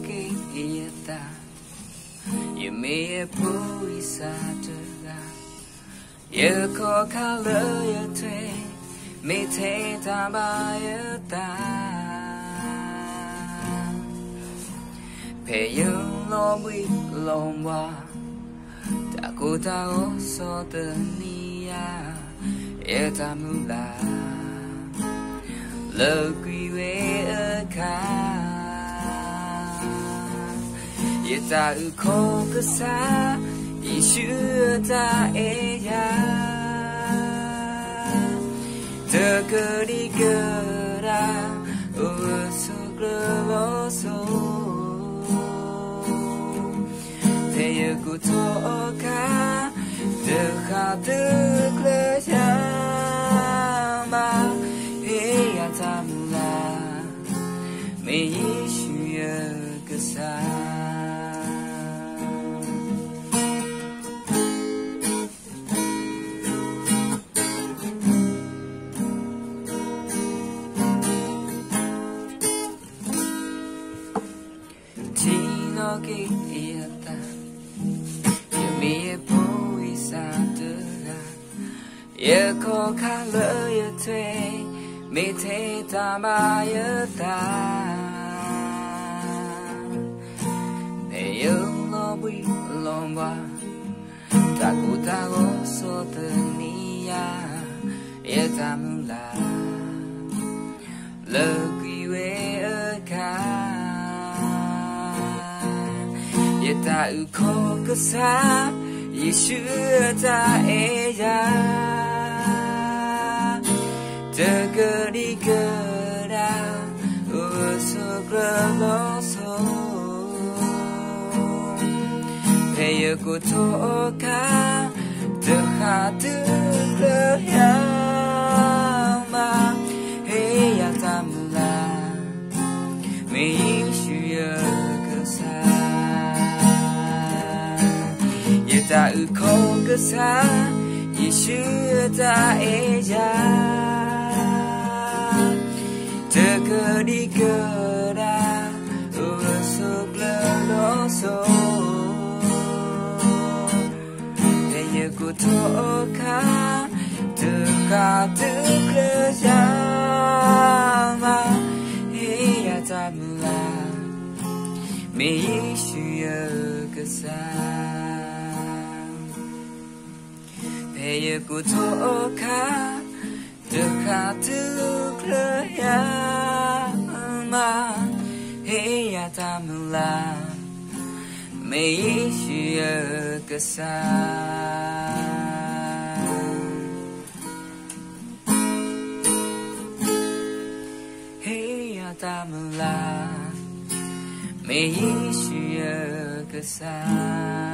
ke yeta ye me pu isa tla ye ko kala ye te me te ta ba ye ta pe yo lo wi lo wa ta ko ta o so de ni ya ye ta mu la love quy về ở cả ye ta u khó cơ xa ye chưa ta e ya tơ cơ đi cơ ra u su cơ lo so thế ye ku to cả tơ khá tơ cơ ya mà Tamla me yeshuya kasa Tino ke yata me po isa tla ye ko kala ye te me te ta ba ye ta me yo lo bi lo ba ta ku ta go so te ni ya ye ta mu la le qui we a ka ye ta u ko ka sa ye shu ta e ya tơ cơ đi cơ ra u su cơ lo so thế yêu của thô ca tơ khá tơ cơ ya mà hey ya ta mu la me shu ya cơ sa ye ta u ko cơ sa ye shu ta e ya tơ cơ đi cơ ra u su cơ lo so thế yêu của thô ca tơ khá tơ cơ ya mà hey ya ta mu la me shu ya cơ sa thế yêu của thô ca tơ khá tơ cơ ya mà hey ya ta mu la me shu ya cơ sa hey ya ta mu la me shu ya cơ sa